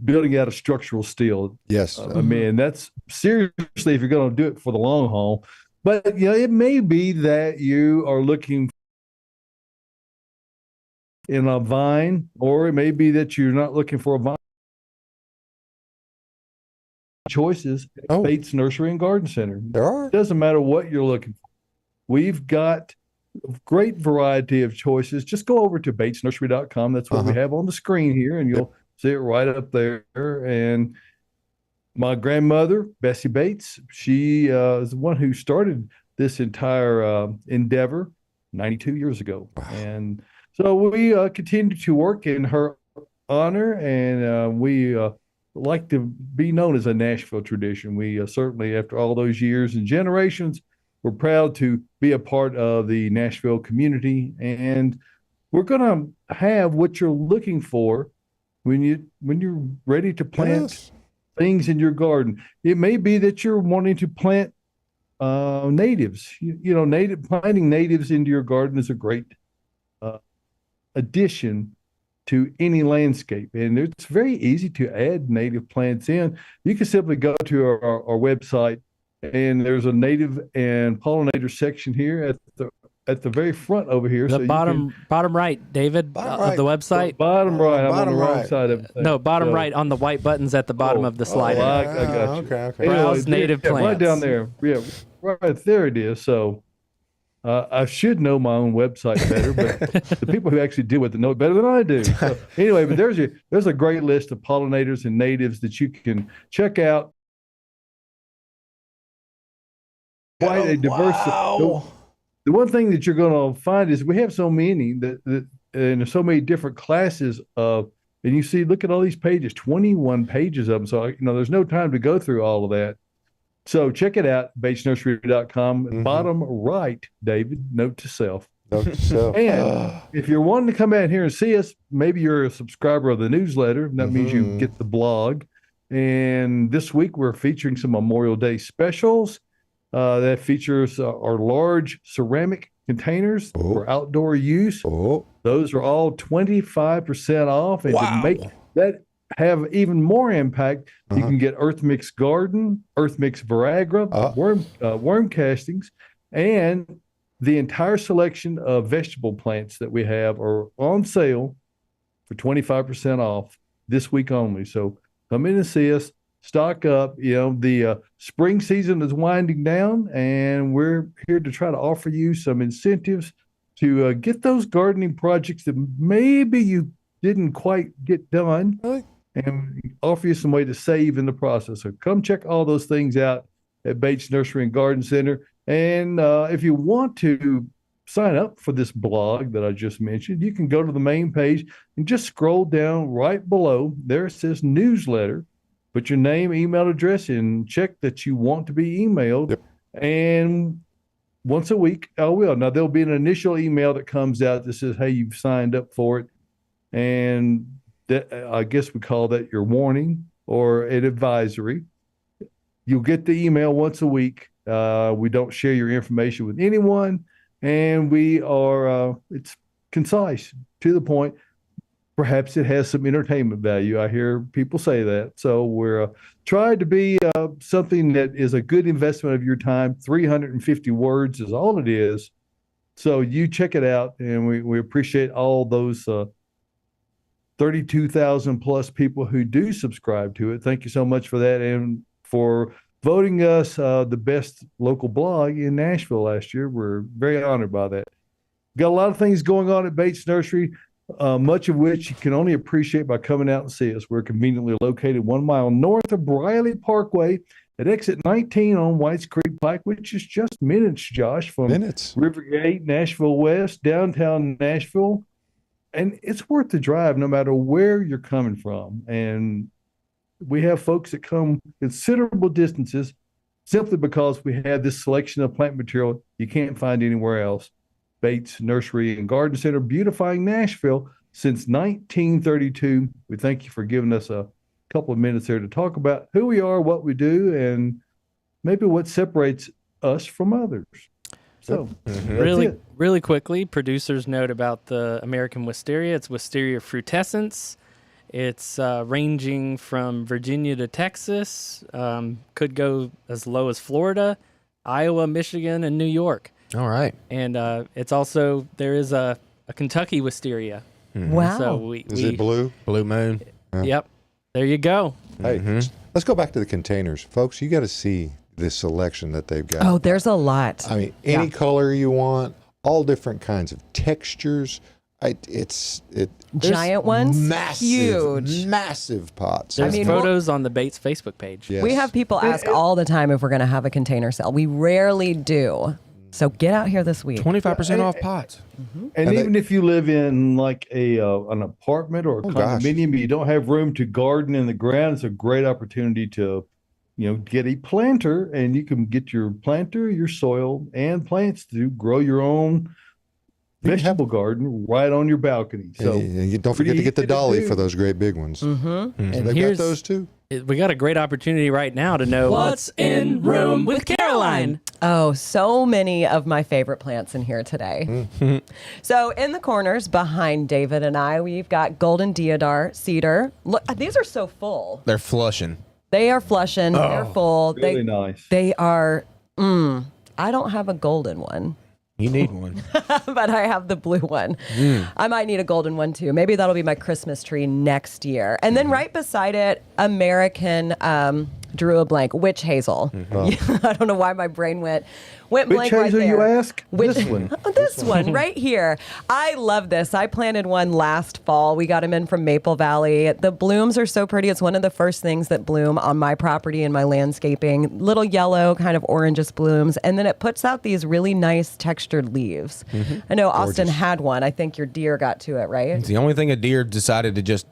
building out of structural steel. Yes. I mean, that's seriously if you're going to do it for the long haul. But it may be that you are looking in a vine, or it may be that you're not looking for a vine. Choices at Oh. Bates Nursery and Garden Center. There are. It doesn't matter what you're looking for. We've got a great variety of choices. Just go over to batesnursery.com. That's what we have on the screen here, and you'll see it right up there. And my grandmother, Bessie Bates, she is the one who started this entire endeavor 92 years ago. And so we continue to work in her honor, and we like to be known as a Nashville tradition. We certainly, after all those years and generations, we're proud to be a part of the Nashville community, and we're going to have what you're looking for when you're ready to plant Yes. things in your garden. It may be that you're wanting to plant natives. Planting natives into your garden is a great addition to any landscape, and it's very easy to add native plants in. You can simply go to our website, and there's a native and pollinator section here at the very front over here. The bottom right, David, of the website. Bottom right. I'm on the wrong right. side of it. No, bottom right on the white buttons at the bottom of the slider. I got you. Okay. Browse native plants. Right down there. Yeah, right there it is. So I should know my own website better, but the people who actually deal with it know it better than I do. So anyway, but there's a great list of pollinators and natives that you can check out. Quite a diverse. Wow. The one thing that you're going to find is we have so many that and there's so many different classes of, and you see, look at all these pages, 21 pages of them. So, there's no time to go through all of that. So check it out, batesnursery.com. Bottom right, David, note to self. And if you're wanting to come out here and see us, maybe you're a subscriber of the newsletter. That means you get the blog. And this week we're featuring some Memorial Day specials. That features our large ceramic containers for outdoor use. Those are all 25% off. And to make that have even more impact, you can get Earth Mix Garden, Earth Mix Viagra, worm castings, and the entire selection of vegetable plants that we have are on sale for 25% off this week only. So come in and see us. Stock up. The spring season is winding down, and we're here to try to offer you some incentives to get those gardening projects that maybe you didn't quite get done, and offer you some way to save in the process. So come check all those things out at Bates Nursery and Garden Center. And if you want to sign up for this blog that I just mentioned, you can go to the main page and just scroll down right below. There it says newsletter. Put your name, email address, and check that you want to be emailed. Yep. And once a week, I will. Now, there'll be an initial email that comes out that says, hey, you've signed up for it. And that, I guess we call that your warning or an advisory. You'll get the email once a week. We don't share your information with anyone. And we are, it's concise, to the point. Perhaps it has some entertainment value. I hear people say that. So we're trying to be something that is a good investment of your time. 350 words is all it is. So you check it out, and we appreciate all those 32,000 plus people who do subscribe to it. Thank you so much for that, and for voting us the best local blog in Nashville last year. We're very honored by that. Got a lot of things going on at Bates Nursery. Much of which you can only appreciate by coming out and see us. We're conveniently located 1 mile north of Briley Parkway at exit 19 on Whites Creek Pike, which is just minutes, Josh, from Rivergate, Nashville West, downtown Nashville. And it's worth the drive no matter where you're coming from. And we have folks that come considerable distances simply because we have this selection of plant material you can't find anywhere else. Bates Nursery and Garden Center, beautifying Nashville since 1932. We thank you for giving us a couple of minutes there to talk about who we are, what we do, and maybe what separates us from others. So, really quickly, producers note about the American wisteria. It's Wisteria frutescens. It's ranging from Virginia to Texas. Could go as low as Florida, Iowa, Michigan, and New York. All right. And it's also, there is a Kentucky wisteria. Wow. So is it blue? Blue moon. Yep. There you go. Hey, let's go back to the containers. Folks, you got to see this selection that they've got. Oh, there's a lot. I mean, any color you want, all different kinds of textures. Giant ones, massive pots. There's photos on the Bates Facebook page. Yes. We have people ask all the time if we're going to have a container sale. We rarely do. So get out here this week. 25% off pots. And even if you live in like an apartment or a condominium, but you don't have room to garden in the ground, it's a great opportunity to, get a planter, and you can get your planter, your soil, and plants to grow your own vegetable garden right on your balcony. So and you don't forget to get the dolly for those great big ones. And So they've got those too. We got a great opportunity right now to know What's in room with Caroline? Oh, so many of my favorite plants in here today. So in the corners behind David and I, we've got golden deodar, cedar. Look, these are so full. They're flushing. They are flushing. They're full. Really nice. They are. I don't have a golden one. You need one. But I have the blue one. I might need a golden one too. Maybe that'll be my Christmas tree next year. And then right beside it, American, drew a blank, witch hazel. I don't know why my brain went Which blank right hazel there. you ask? Which- This one. This one right here. I love this. I planted one last fall. We got them in from Maple Valley. The blooms are so pretty. It's one of the first things that bloom on my property in my landscaping. Little yellow, kind of orangish blooms. And then it puts out these really nice textured leaves. I know Austin had one. I think your deer got to it, right? It's the only thing a deer decided to just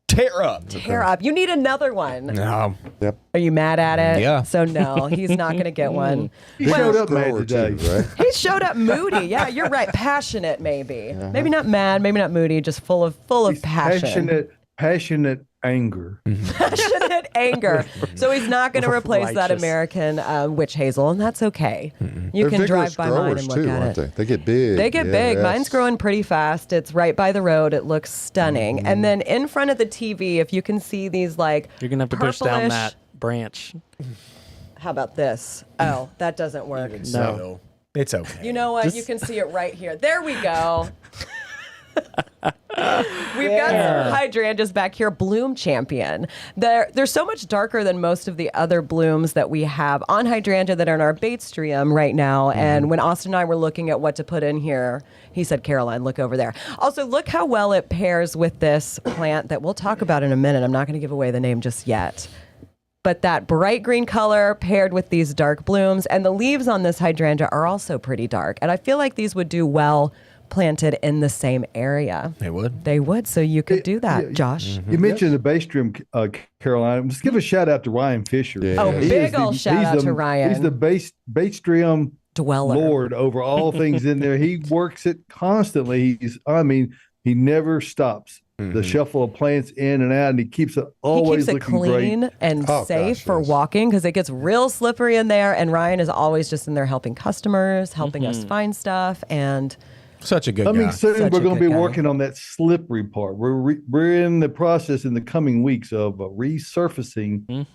tear up. Tear up. You need another one. No. Yep. Are you mad at it? Yeah. So no, he's not going to get one. He showed up mad Grower today. too, right? He showed up moody. Yeah, you're right. Passionate, maybe. Maybe not mad. Maybe not moody. Just full of He's passion. passionate anger. Passionate anger. So he's not going to replace that Righteous. American witch hazel, and that's okay. You They're can drive vigorous by mine growers and look too, at aren't it. they? They get big. They get big. Yes. Mine's growing pretty fast. It's right by the road. It looks stunning. And then in front of the TV, if you can see these like you're going to have to push down purplish- that branch. How about this? Oh, that doesn't work. No. It's okay. You know what? You can see it right here. There we go. We've got some hydrangeas back here, Bloom Champion. They're so much darker than most of the other blooms that we have on hydrangea that are in our Baitstrium right now. And when Austin and I were looking at what to put in here, he said, Caroline, look over there. Also, look how well it pairs with this plant that we'll talk about in a minute. I'm not going to give away the name just yet. But that bright green color paired with these dark blooms, and the leaves on this hydrangea are also pretty dark. And I feel like these would do well planted in the same area. They would. They would, so you could do that, Josh. You mentioned the Baitstrium, Carolina. Just give a shout out to Ryan Fisher. Yeah. Oh, He big is ol' shout out he's to Ryan. He's the Baitstrium Dweller. Lord over all things in there. He works it constantly. He never stops. The shuffle of plants in and out, and he keeps it He always keeps it looking clean great. and Oh, safe gosh, for yes. walking because it gets real slippery in there. And Ryan is always just in there helping customers, helping us find stuff. And Such a good I mean, guy. soon Such we're a going to good be guy. working on that slippery part. We're in the process in the coming weeks of resurfacing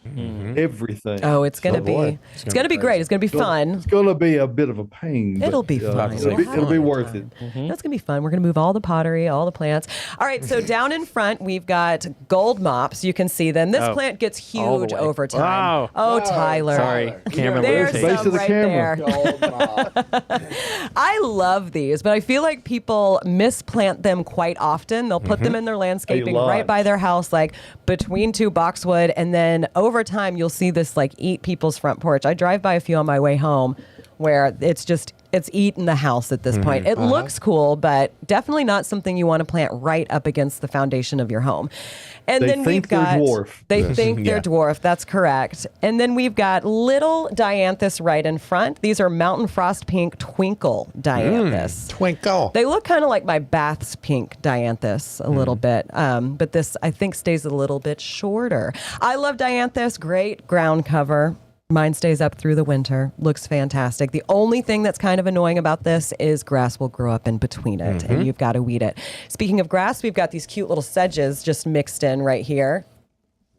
everything. oh, it's gonna Oh, be boy. it's gonna be great. It's gonna be fun. It's going to be a bit of a pain. but, It'll be fun. It'll We'll have be a good worth it. No, it's gonna be fun. We're gonna move all the pottery, all the plants. All right, so down in front we've got gold mops. You can see them. This Oh, plant gets all the huge way. over time. Wow. Oh, Tyler. Sorry, camera There's rotation. Base some of the right camera. there. I love these, but I feel like people misplant them quite often. They'll put them in their landscaping lot. right by their house, like between two boxwood, and then over time you'll see this like eat people's front porch. I drive by a few on my way home where it's eating the house at this point. It looks cool, but definitely not something you want to plant right up against the foundation of your home. And They then we've think they're got dwarf. They think they're Yeah. dwarf. That's correct. And then we've got little dianthus right in front. These are mountain frost pink twinkle dianthus. Twinkle. They look kind of like my Bath's pink dianthus a little bit, but this I think stays a little bit shorter. I love dianthus. Great ground cover. Mine stays up through the winter. Looks fantastic. The only thing that's kind of annoying about this is grass will grow up in between it, and you've got to weed it. Speaking of grass, we've got these cute little sedges just mixed in right here.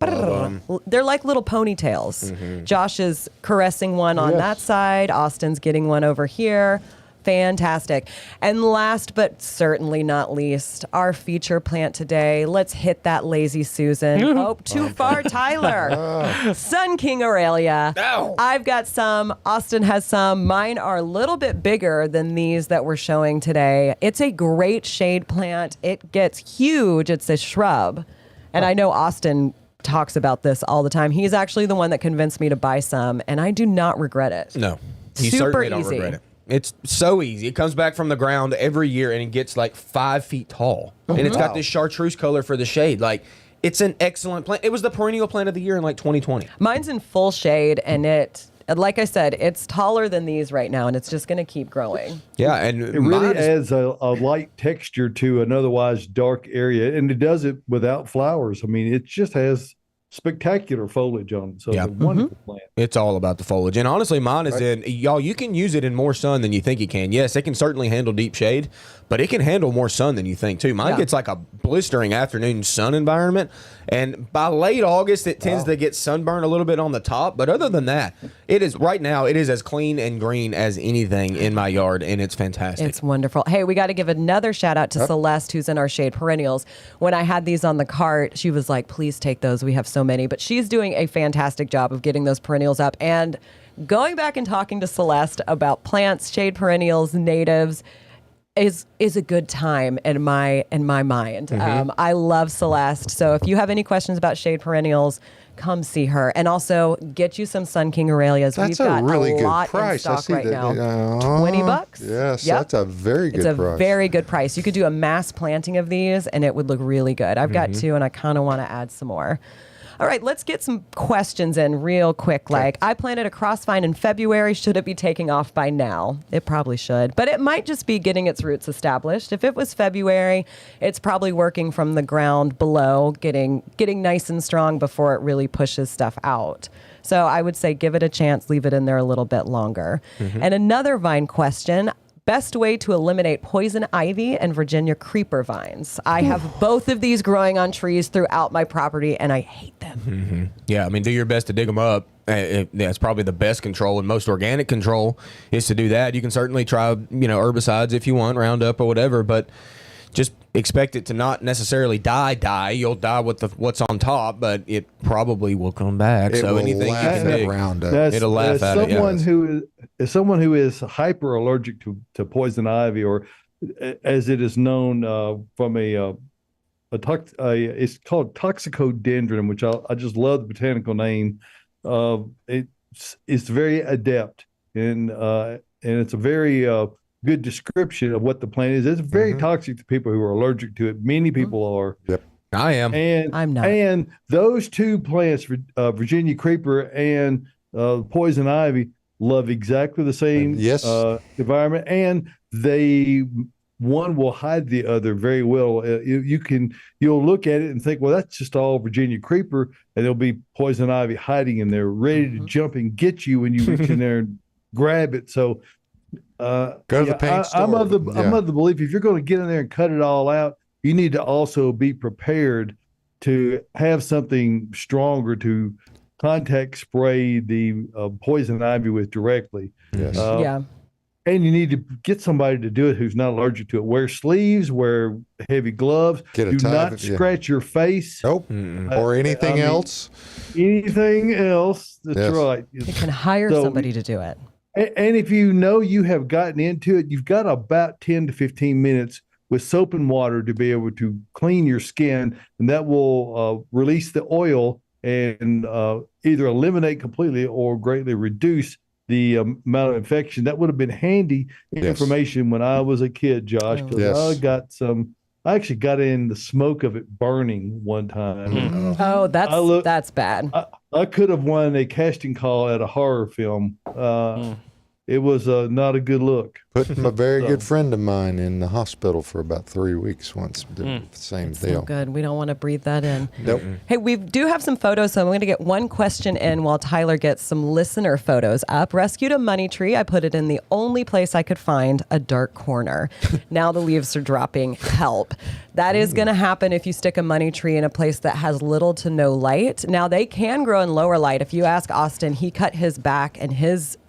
They're like little ponytails. Josh is caressing one on that side. Austin's getting one over here. Fantastic. And last but certainly not least, our feature plant today. Let's hit that lazy Susan. Oh, too far, Tyler. Sun King Aurelia. Ow. I've got some. Austin has some. Mine are a little bit bigger than these that we're showing today. It's a great shade plant. It gets huge. It's a shrub. And I know Austin talks about this all the time. He's actually the one that convinced me to buy some, and I do not regret it. No. You Super certainly don't easy. regret it. It's so easy. It comes back from the ground every year and it gets like 5 feet tall. And it's got this chartreuse color for the shade. Like, it's an excellent plant. It was the perennial plant of the year in like 2020. Mine's in full shade, and like I said, it's taller than these right now, and it's just going to keep growing. Yeah, and It really mine is- adds a light texture to an otherwise dark area, and it does it without flowers. I mean, it just has spectacular foliage on it. So Yeah. it's a wonderful plant. It's all about the foliage. And honestly, mine is y'all, you can use it in more sun than you think you can. Yes, it can certainly handle deep shade, but it can handle more sun than you think, too. Mine gets like a blistering afternoon sun environment. And by late August, it tends to get sunburned a little bit on the top. But other than that, it is right now, it is as clean and green as anything in my yard. And it's fantastic. It's wonderful. Hey, we got to give another shout out to Celeste, who's in our shade perennials. When I had these on the cart, she was like, please take those. We have so many. But she's doing a fantastic job of getting those perennials up. And going back and talking to Celeste about plants, shade perennials, natives, is a good time in my mind. I love Celeste. So if you have any questions about shade perennials, come see her. And also get you some Sun King Aurelias. That's We've got a really a good lot price. in I stock see right that. now. $20. Yes, Yep. that's a very good It's a price. very good price. You could do a mass planting of these and it would look really good. I've got two and I kind of want to add some more. All right, let's get some questions in real quick. Like, I planted a crossvine in February. Should it be taking off by now? It probably should, but it might just be getting its roots established. If it was February, it's probably working from the ground below, getting nice and strong before it really pushes stuff out. So I would say give it a chance, leave it in there a little bit longer. And another vine question. Best way to eliminate poison ivy and Virginia creeper vines. I have both of these growing on trees throughout my property, and I hate them. Yeah, I mean, do your best to dig them up. That's probably the best control and most organic control is to do that. You can certainly try, herbicides if you want, Roundup or whatever, but just expect it to not necessarily die. You'll die with what's on top, but it probably will come back. It so will anything you laugh can at dig, Roundup. it'll laugh at it. As someone who is hyper allergic to poison ivy, or as it is known from it's called toxicodendron, which I just love the botanical name. It's very adept, and it's a very good description of what the plant is. It's very toxic to people who are allergic to it. Many people are. Yep. I am. And I'm not. And those two plants, Virginia creeper and poison ivy, love exactly the same environment, and one will hide the other very well. You'll look at it and think, well, that's just all Virginia creeper, and there'll be poison ivy hiding in there, ready to jump and get you when you reach in there and grab it. So go to the paint store. I'm of the belief, if you're going to get in there and cut it all out, you need to also be prepared to have something stronger to contact spray the poison ivy with directly. Yes. And you need to get somebody to do it who's not allergic to it. Wear sleeves, wear heavy gloves. Do not scratch your face. Nope. Or anything else. Anything else. That's right. You can hire somebody to do it. And if you know you have gotten into it, you've got about 10 to 15 minutes with soap and water to be able to clean your skin, and that will release the oil and either eliminate completely or greatly reduce the amount of infection. That would have been handy information when I was a kid, Josh. I actually got in the smoke of it burning one time. Oh, that's bad. I could have won a casting call at a horror film. It was not a good look. Put a very good friend of mine in the hospital for about 3 weeks once. The same deal. So good. We don't want to breathe that in. Nope. Hey, we do have some photos, so I'm going to get one question in while Tyler gets some listener photos up. Rescued a money tree. I put it in the only place I could find, a dark corner. Now the leaves are dropping. Help. That is going to happen if you stick a money tree in a place that has little to no light. Now, they can grow in lower light. If you ask Austin, he cut his back, and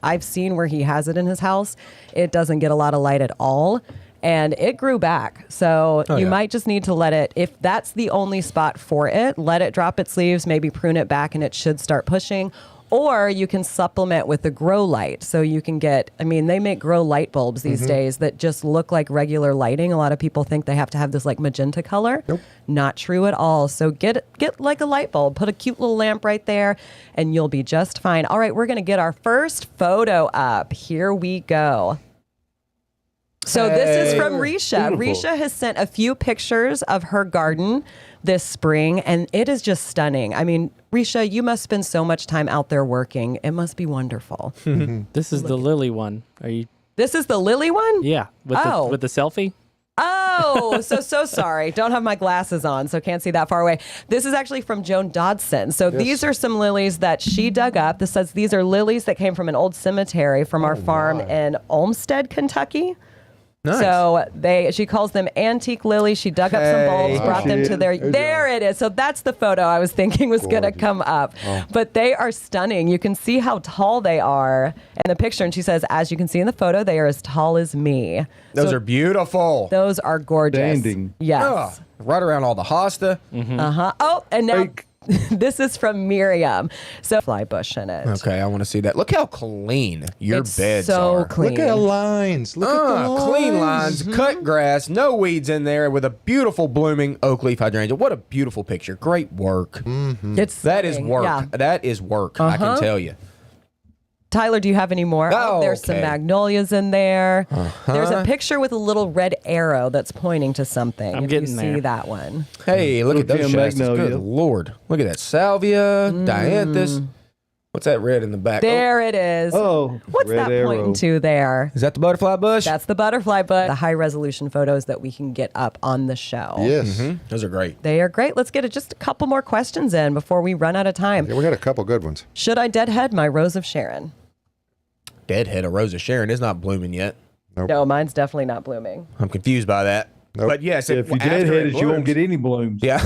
I've seen where he has it in his house. It doesn't get a lot of light at all, and it grew back. So you might just need to let it, if that's the only spot for it, let it drop its leaves, maybe prune it back, and it should start pushing. Or you can supplement with the grow light. So you can they make grow light bulbs these days that just look like regular lighting. A lot of people think they have to have this like magenta color. Nope. Not true at all. So get like a light bulb, put a cute little lamp right there, and you'll be just fine. All right, we're going to get our first photo up. Here we go. So this is from Risha. Beautiful. Risha has sent a few pictures of her garden this spring, and it is just stunning. I mean, Risha, you must spend so much time out there working. It must be wonderful. This is the lily one. Are you? This is the lily one? Yeah. With the selfie. Oh, Oh, so sorry. Don't have my glasses on, so can't see that far away. This is actually from Joan Dodson. So these are some lilies that she dug up. This says these are lilies that came from an old cemetery from our farm in Olmsted, Kentucky. Nice. So she calls them antique lilies. She dug up some bulbs, brought them to there it is. So that's the photo I was thinking was going to come up. But they are stunning. You can see how tall they are in the picture. And she says, as you can see in the photo, they are as tall as me. Those are beautiful. Those are gorgeous. Standing. Yes. Oh, right around all the hosta. Uh-huh. Oh, and now this is from Miriam. So fly bush in it. Okay, I want to see that. Look how clean your It's beds so are. clean. Look at the lines. Look at the lines. Clean lines, cut grass, no weeds in there, with a beautiful blooming oak leaf hydrangea. What a beautiful picture. Great work. It's That is stunning. work. Yeah. That is work, I can tell you. Tyler, do you have any more? Oh, there's some okay. magnolias in there. There's a picture with a little red arrow that's pointing to something. I'm if getting you there. see that one. Hey, look at those Little shafts. magnolia. Good Lord. Look at that. Salvia, dianthus. What's that red in the back? There it is. Oh, What's red that arrow. pointing to there? Is that the butterfly bush? That's the butterfly bush. The high resolution photos that we can get up on the show. Yes. Those are great. They are great. Let's get just a couple more questions in before we run out of time. Yeah, we got a couple good ones. Should I deadhead my Rose of Sharon? Deadhead of Rose of Sharon is not blooming yet. No, mine's definitely not blooming. I'm confused by that. Nope. But yes, If you after deadhead it it, you won't blooms- get any blooms. Yeah.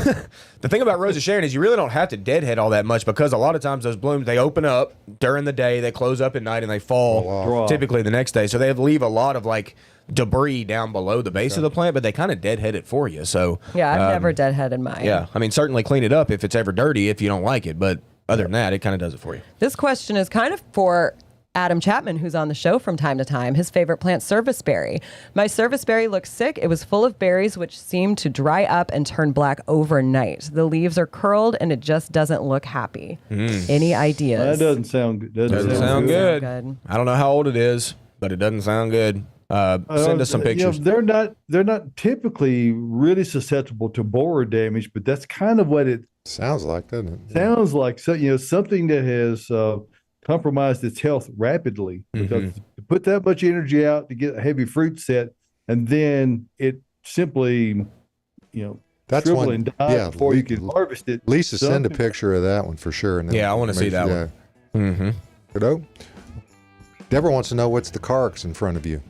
The thing about Rose of Sharon is you really don't have to deadhead all that much, because a lot of times those blooms, they open up during the day, they close up at night, and they fall Drop. typically the next day. So they leave a lot of like debris down below the base of the plant, but they kind of deadhead it for you. So Yeah, I've never deadheaded mine. yeah, I mean, certainly clean it up if it's ever dirty, if you don't like it. But other than that, it kind of does it for you. This question is kind of for Adam Chapman, who's on the show from time to time. His favorite plant, serviceberry. My serviceberry looks sick. It was full of berries which seemed to dry up and turn black overnight. The leaves are curled and it just doesn't look happy. Any ideas? That doesn't sound good. Doesn't sound good. Good. I don't know how old it is, but it doesn't sound good. Send us some pictures. They're not typically really susceptible to borer damage, but that's kind of what it Sounds like, doesn't it? sounds like. So something that has compromised its health rapidly, because to put that much energy out to get a heavy fruit set, and then it simply That's shrivel one. and die Yeah, before you can harvest it. Lisa, send a Something- picture of that one for sure. And then Yeah, I wanna see that one. Mm-hmm. Kiddo. Deborah wants to know what's the carcass in front of you.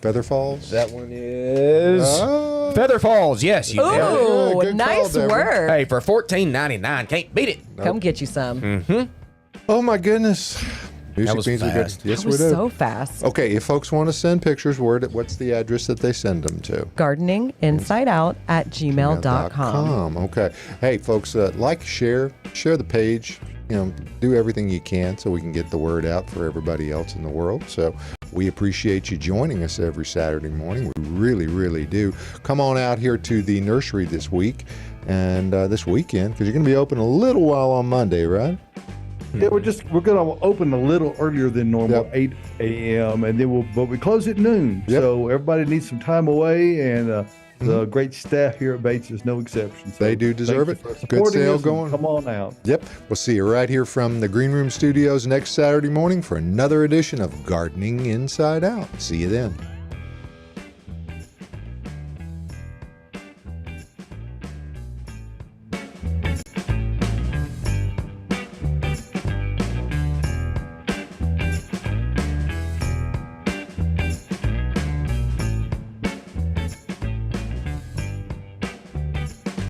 Feather Falls? That one is Ah. Feather Falls. Yes, you nailed it. Ooh, good call, nice Deborah. work. Hey, for $14.99, can't beat it. Come get you some. Oh my goodness. Music was means we're good. fast. Yes, That we was do. so fast. Okay, if folks want to send pictures, what's the address that they send them to? gardeninginsideout@gmail.com. Okay. Hey, folks, share the page. Do everything you can so we can get the word out for everybody else in the world. So we appreciate you joining us every Saturday morning. We really, really do. Come on out here to the nursery this week and this weekend, because you're going to be open a little while on Monday, right? Yeah, we're going to open a little earlier than normal, Yep. 8 a.m. and then but we close at noon. Yep. So everybody needs some time away, and the great staff here at Bates is no exception. So They do deserve thank you it. for Good supporting sale us, and going. Come on out. Yep. We'll see you right here from the Green Room Studios next Saturday morning for another edition of Gardening Inside Out. See you then.